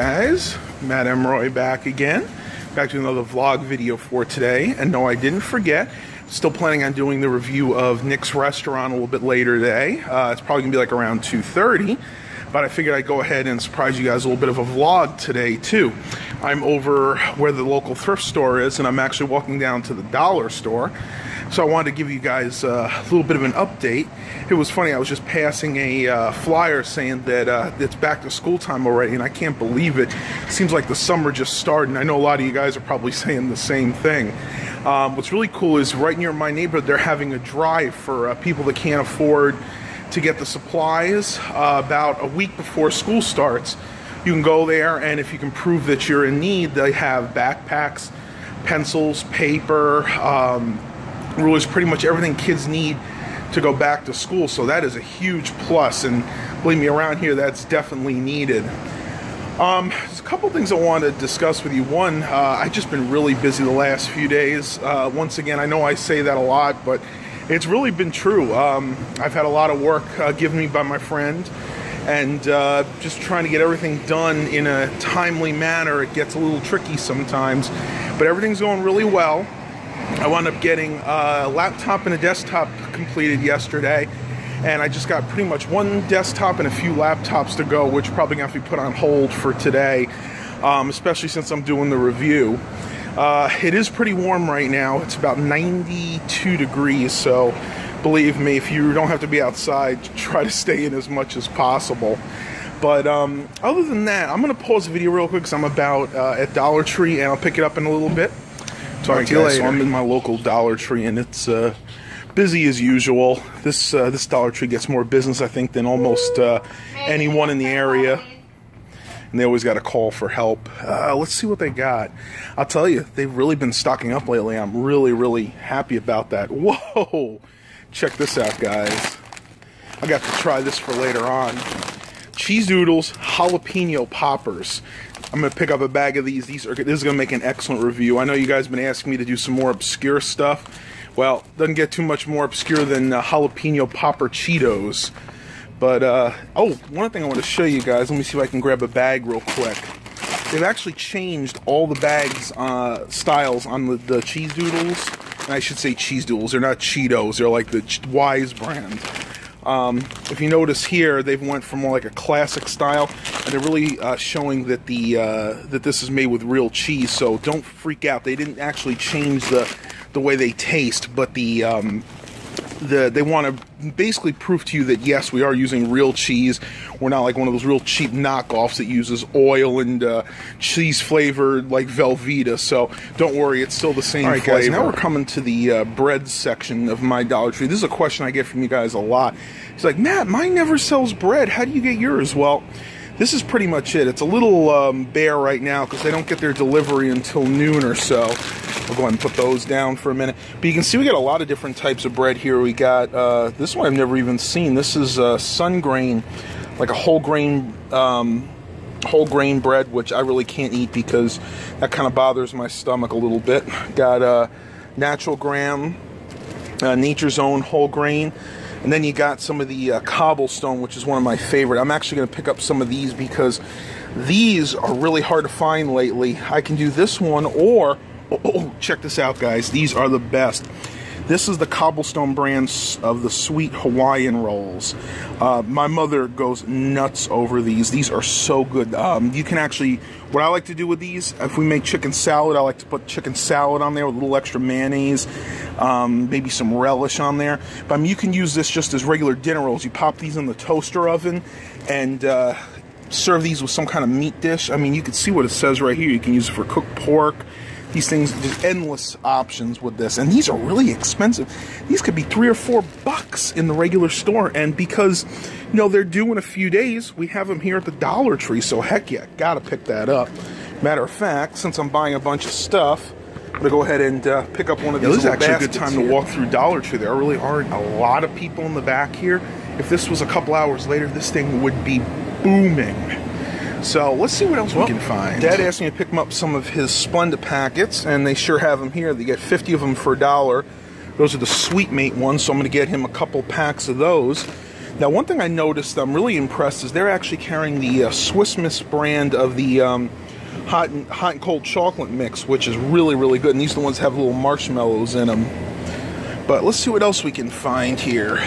guys, Matt Emroy back again. Back to another vlog video for today. And no, I didn't forget. Still planning on doing the review of Nick's restaurant a little bit later today. It's probably going to be like around 2:30. But I figured I'd go ahead and surprise you guys a little bit of a vlog today too. I'm over where the local thrift store is, and I'm actually walking down to the dollar store. So I wanted to give you guys a little bit of an update. It was funny, I was just passing a flyer saying that it's back to school time already, and I can't believe it. Seems like the summer just started, and I know a lot of you guys are probably saying the same thing. What's really cool is right near my neighborhood, they're having a drive for people that can't afford to get the supplies about a week before school starts. You can go there, and if you can prove that you're in need, they have backpacks, pencils, paper, rulers, pretty much everything kids need to go back to school. So that is a huge plus, and believe me, around here that's definitely needed. There's a couple things I want to discuss with you. One, I've just been really busy the last few days. Once again, I know I say that a lot, but it's really been true. I've had a lot of work given me by my friend, and just trying to get everything done in a timely manner. It gets a little tricky sometimes, but everything's going really well. I wound up getting a laptop and a desktop completed yesterday, and I just got pretty much one desktop and a few laptops to go, which probably going to have to be put on hold for today, especially since I'm doing the review. It is pretty warm right now. It's about 92 degrees, so believe me, if you don't have to be outside, try to stay in as much as possible. But other than that, I'm going to pause the video real quick because I'm about at Dollar Tree, and I'll pick it up in a little bit. Talk to you later. So I'm in my local Dollar Tree, and it's busy as usual. This Dollar Tree gets more business, I think, than almost anyone in the area. And they always got a call for help. Let's see what they got. I'll tell you, they've really been stocking up lately. I'm really, really happy about that. Whoa! Check this out, guys. I got to try this for later on. Cheese doodles, jalapeno poppers. I'm going to pick up a bag of these. This is going to make an excellent review. I know you guys have been asking me to do some more obscure stuff. Well, doesn't get too much more obscure than jalapeno popper Cheetos. But, oh, one thing I want to show you guys. Let me see if I can grab a bag real quick. They've actually changed all the bags styles on the cheese doodles. And I should say cheese doodles. They're not Cheetos. They're like the Wise brand. If you notice here, they've went from more like a classic style, and they're really showing that that this is made with real cheese. So don't freak out. They didn't actually change the way they taste, but they want to basically prove to you that yes, we are using real cheese. We're not like one of those real cheap knockoffs that uses oil and cheese flavored like Velveeta. So don't worry, it's still the same flavor. Guys, now we're coming to the bread section of my Dollar Tree. This is a question I get from you guys a lot. It's like, Matt, mine never sells bread. How do you get yours? Well, this is pretty much it. It's a little bare right now because they don't get their delivery until noon or so. I'll go ahead and put those down for a minute. But you can see we got a lot of different types of bread here. We got this one I've never even seen. This is sun grain, like a whole grain bread, which I really can't eat because that kind of bothers my stomach a little bit. Got natural graham, nature's own whole grain. And then you got some of the cobblestone, which is one of my favorite. I'm actually going to pick up some of these because these are really hard to find lately. I can do this one, or check this out, guys. These are the best. This is the cobblestone brand of the sweet Hawaiian rolls. My mother goes nuts over these. These are so good. You can actually, what I like to do with these, if we make chicken salad, I like to put chicken salad on there with a little extra mayonnaise, maybe some relish on there. But you can use this just as regular dinner rolls. You pop these in the toaster oven and serve these with some kind of meat dish. I mean, you can see what it says right here. You can use it for cooked pork. These things, there's endless options with this, and these are really expensive. These could be $3 or $4 in the regular store, and because, you know, they're due in a few days, we have them here at the Dollar Tree, so heck yeah, gotta pick that up. Matter of fact, since I'm buying a bunch of stuff, I'm gonna go ahead and pick up one of these. This is actually a good time to walk through Dollar Tree. There really aren't a lot of people in the back here. If this was a couple hours later, this thing would be booming. So let's see what else we can find. Dad asked me to pick him up some of his Splenda packets, and they sure have them here. They get 50 of them for $1. Those are the Sweet Mate ones, so I'm going to get him a couple packs of those. Now, one thing I noticed I'm really impressed is they're actually carrying the Swiss Miss brand of the hot and cold chocolate mix, which is really, really good. And these are the ones that have little marshmallows in them. But let's see what else we can find here.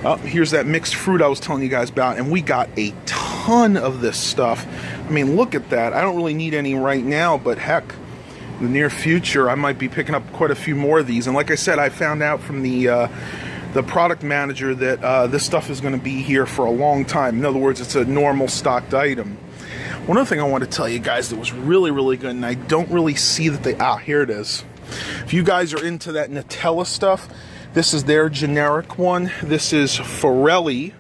Oh, here's that mixed fruit I was telling you guys about, and we got a ton of this stuff. I mean, look at that. I don't really need any right now, but heck, in the near future, I might be picking up quite a few more of these. And like I said, I found out from the product manager that this stuff is going to be here for a long time. In other words, it's a normal stocked item. One other thing I want to tell you guys that was really, really good, and I don't really see that they... Ah, here it is. If you guys are into that Nutella stuff, this is their generic one. This is Forelli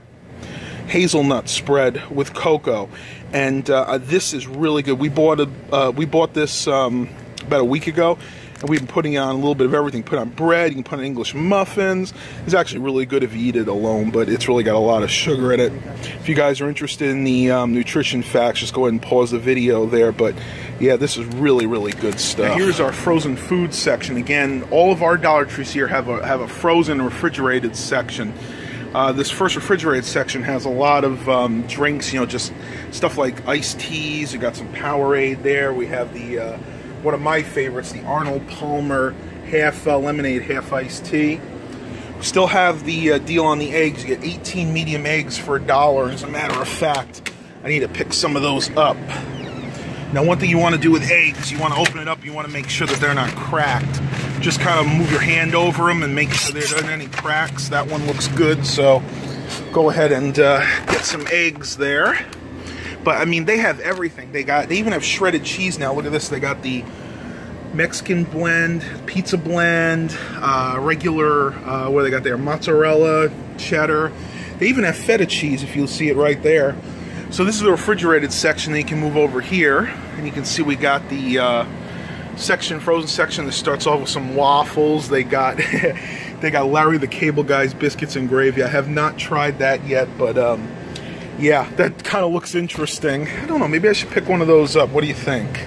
hazelnut spread with cocoa, and this is really good. We bought this about a week ago, and we've been putting on a little bit of everything. Put on bread, you can put on English muffins. It's actually really good if you eat it alone, but it's really got a lot of sugar in it. If you guys are interested in the nutrition facts, just go ahead and pause the video there. But yeah, this is really, really good stuff. Now, here's our frozen food section. Again, all of our Dollar Trees here have a frozen and refrigerated section. This first refrigerated section has a lot of drinks, you know, just stuff like iced teas. You got some Powerade there. We have the one of my favorites, the Arnold Palmer half lemonade, half iced tea. We still have the deal on the eggs. You get 18 medium eggs for $1. As a matter of fact, I need to pick some of those up. Now, one thing you want to do with eggs, you want to open it up, you want to make sure that they're not cracked. Just kind of move your hand over them and make sure there aren't any cracks. That one looks good, so go ahead and get some eggs there. But I mean, they have everything. They even have shredded cheese now. Look at this. They got the Mexican blend, pizza blend, regular, what do they got there? Mozzarella, cheddar. They even have feta cheese, if you'll see it right there. So this is the refrigerated section. Then you can move over here, and you can see we got the frozen section that starts off with some waffles. They got they got Larry the Cable Guy's biscuits and gravy. I have not tried that yet, but yeah, that kind of looks interesting. I don't know, maybe I should pick one of those up. What do you think?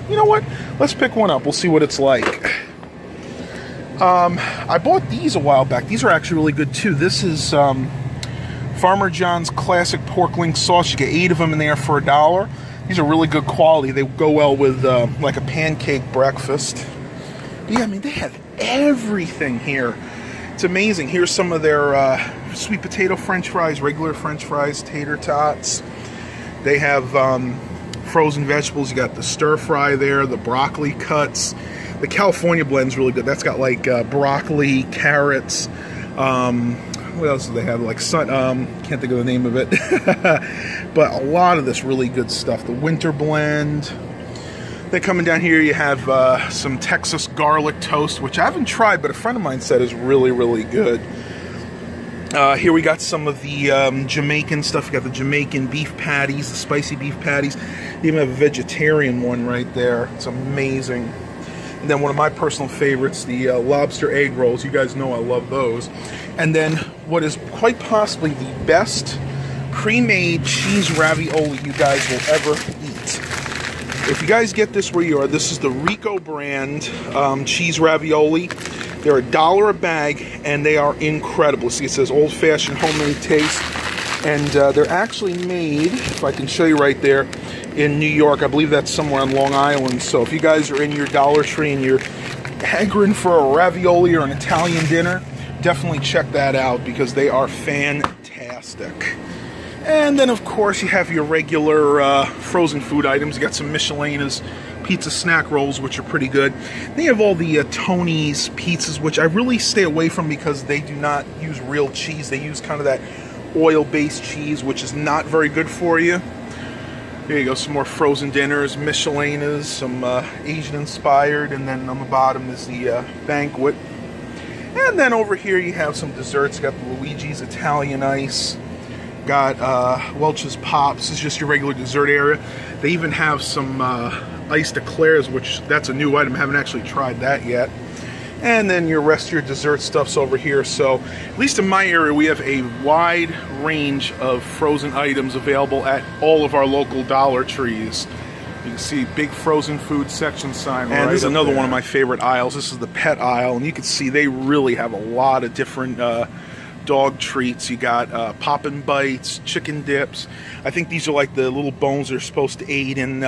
You know what? Let's pick one up. We'll see what it's like. I bought these a while back. These are actually really good too. This is Farmer John's Classic Pork Link Sauce. You get 8 of them in there for $1. These are really good quality. They go well with like a pancake breakfast. But yeah, I mean, they have everything here. It's amazing. Here's some of their sweet potato French fries, regular French fries, tater tots. They have frozen vegetables. You got the stir fry there, the broccoli cuts. The California blend's really good. That's got like broccoli, carrots. What else do they have? Like can't think of the name of it. But a lot of this really good stuff. The winter blend. Then coming down here, you have some Texas garlic toast, which I haven't tried, but a friend of mine said is really, really good. Here we got some of the Jamaican stuff. You got the Jamaican beef patties, the spicy beef patties. You even have a vegetarian one right there. It's amazing. And then one of my personal favorites, the lobster egg rolls. You guys know I love those. And then what is quite possibly the best pre-made cheese ravioli you guys will ever eat. If you guys get this where you are, this is the Rico brand cheese ravioli. They're $1 a bag, and they are incredible. See, it says old-fashioned homemade taste. And they're actually made, if I can show you right there, in New York. I believe that's somewhere on Long Island. So if you guys are in your Dollar Tree and you're hankering for a ravioli or an Italian dinner, definitely check that out because they are fantastic. And then, of course, you have your regular frozen food items. You got some Michelena's pizza snack rolls, which are pretty good. They have all the Tony's pizzas, which I really stay away from because they do not use real cheese. They use kind of that oil-based cheese, which is not very good for you. There you go, some more frozen dinners, Michelena's, some Asian-inspired, and then on the bottom is the banquet. And then over here you have some desserts. You got the Luigi's Italian Ice. Got Welch's Pops. This is just your regular dessert area. They even have some iced eclairs, which that's a new item. I haven't actually tried that yet. And then your rest of your dessert stuff's over here. So at least in my area, we have a wide range of frozen items available at all of our local Dollar Trees. You can see big frozen food section sign right. And this is another one of my favorite aisles. This is the pet aisle, and you can see they really have a lot of different dog treats. You got Poppin' Bites, chicken dips. I think these are like the little bones that are supposed to aid in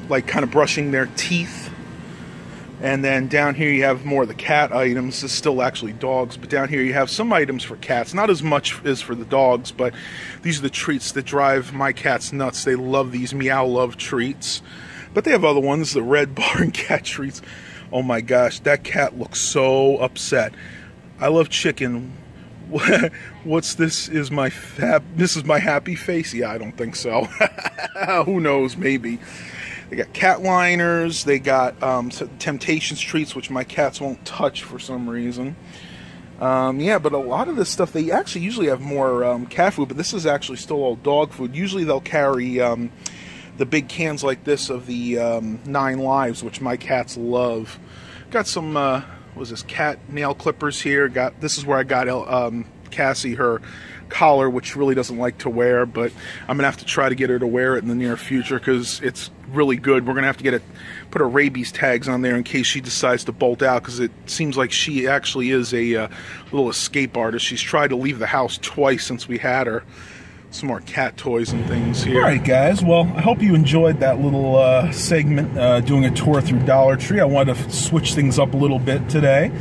like kind of brushing their teeth. And then down here you have more of the cat items. This is still actually dogs, but down here you have some items for cats. Not as much as for the dogs, but these are the treats that drive my cats nuts. They love these Meow Love treats. But they have other ones, the Red Barn cat treats. Oh my gosh, that cat looks so upset. I love chicken. What's this? Is my this is my happy face? Yeah, I don't think so. Who knows? Maybe. They got cat liners. They got Temptations treats, which my cats won't touch for some reason. Yeah, but a lot of this stuff, they actually usually have more cat food, but this is actually still all dog food. Usually they'll carry the big cans like this of the 9 Lives, which my cats love. Got some, what was this, cat nail clippers here. This is where I got Cassie her collar, which she really doesn't like to wear, but I'm gonna have to try to get her to wear it in the near future because it's really good. We're gonna have to put her rabies tags on there in case she decides to bolt out, because it seems like she actually is a little escape artist. She's tried to leave the house twice since we had her. Some more cat toys and things here. Alright guys, well, I hope you enjoyed that little segment doing a tour through Dollar Tree. I wanted to switch things up a little bit today.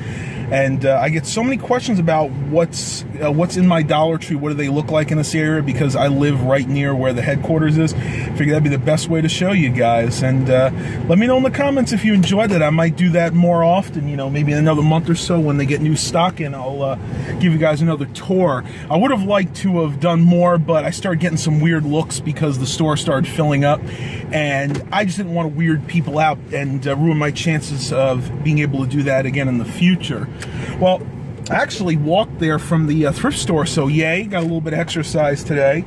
And I get so many questions about what's in my Dollar Tree, what do they look like in this area, because I live right near where the headquarters is. I figured that'd be the best way to show you guys. And let me know in the comments if you enjoyed it. I might do that more often, you know, maybe in another month or so when they get new stock in, I'll give you guys another tour. I would have liked to have done more, but I started getting some weird looks because the store started filling up. And I just didn't want to weird people out and ruin my chances of being able to do that again in the future. Well, I actually walked there from the thrift store, so yay, got a little bit of exercise today.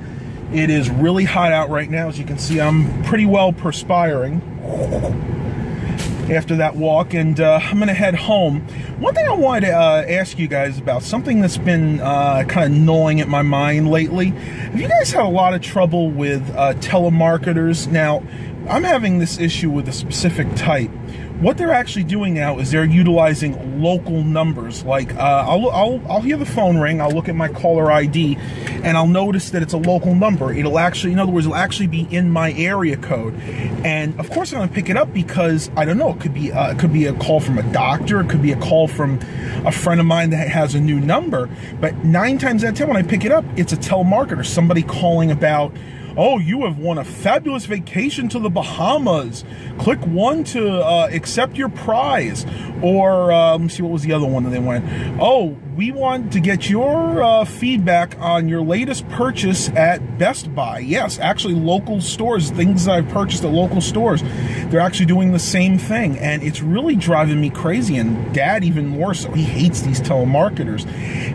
It is really hot out right now. As you can see, I'm pretty well perspiring after that walk, and I'm going to head home. One thing I wanted to ask you guys about, something that's been kind of gnawing at my mind lately. Have you guys had a lot of trouble with telemarketers? Now, I'm having this issue with a specific type. What they're actually doing now is they're utilizing local numbers. Like I'll hear the phone ring, I'll look at my caller ID, and I'll notice that it's a local number. It'll actually, in other words, it'll actually be in my area code. And of course I'm gonna pick it up because I don't know, it could be a call from a doctor, it could be a call from a friend of mine that has a new number. But 9 times out of 10 when I pick it up, it's a telemarketer, somebody calling about, oh, you have won a fabulous vacation to the Bahamas. Click 1 to accept your prize. Or, let me see, what was the other one that they went? Oh, we want to get your feedback on your latest purchase at Best Buy. Yes, actually local stores, things I've purchased at local stores, they're actually doing the same thing. And it's really driving me crazy, and Dad even more so. He hates these telemarketers.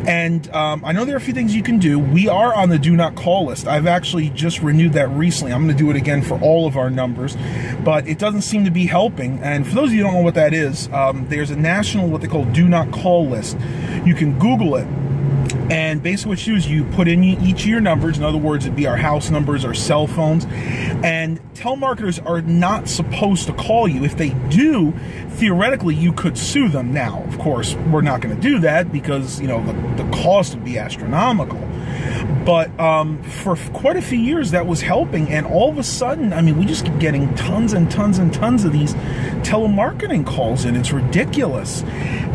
And I know there are a few things you can do. We are on the do not call list. I've actually just renewed that recently. I'm going to do it again for all of our numbers, but it doesn't seem to be helping. And for those of you who don't know what that is, there's a national, what they call do not call list. You can Google it, and basically what you do is you put in each of your numbers. In other words, it'd be our house numbers, our cell phones, and telemarketers are not supposed to call you. If they do, theoretically you could sue them. Now, of course, we're not going to do that because, you know, the cost would be astronomical. But for quite a few years that was helping, and all of a sudden, I mean, we just keep getting tons and tons and tons of these telemarketing calls, and it's ridiculous.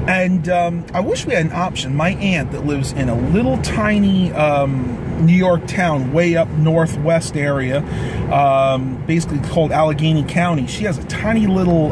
And I wish we had an option. My aunt that lives in a little tiny New York town way up northwest area, basically called Allegheny County, she has a tiny little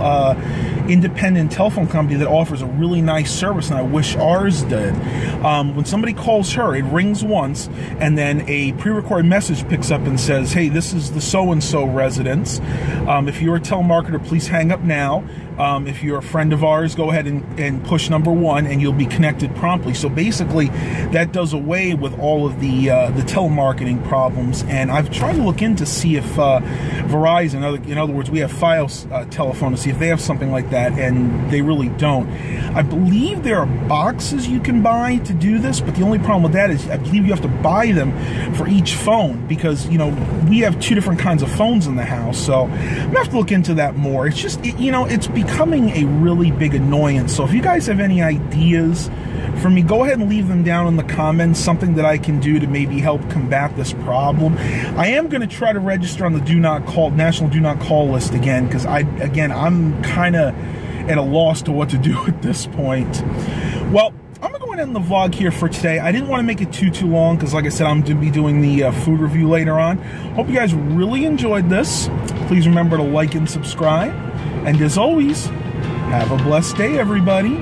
independent telephone company that offers a really nice service, and I wish ours did. When somebody calls her, it rings once, and then a pre-recorded message picks up and says, hey, this is the so-and-so residence. If you're a telemarketer, please hang up now. If you're a friend of ours, go ahead and push number 1, and you'll be connected promptly. So basically, that does away with all of the telemarketing problems. And I've tried to look in to see if Verizon, in other words, we have Fios telephone, to see if they have something like that, and they really don't. I believe there are boxes you can buy to do this, but the only problem with that is I believe you have to buy them for each phone, because, you know, we have 2 different kinds of phones in the house. So I'm gonna have to look into that more. It's just, you know, it's become becoming a really big annoyance. So if you guys have any ideas for me, go ahead and leave them down in the comments, something that I can do to maybe help combat this problem. I am going to try to register on the National Do Not Call list again, because I'm kind of at a loss to what to do at this point. Well, I'm going to go ahead and end the vlog here for today. I didn't want to make it too long, because like I said, I'm going to be doing the food review later on. Hope you guys really enjoyed this. Please remember to like and subscribe. And as always, have a blessed day, everybody.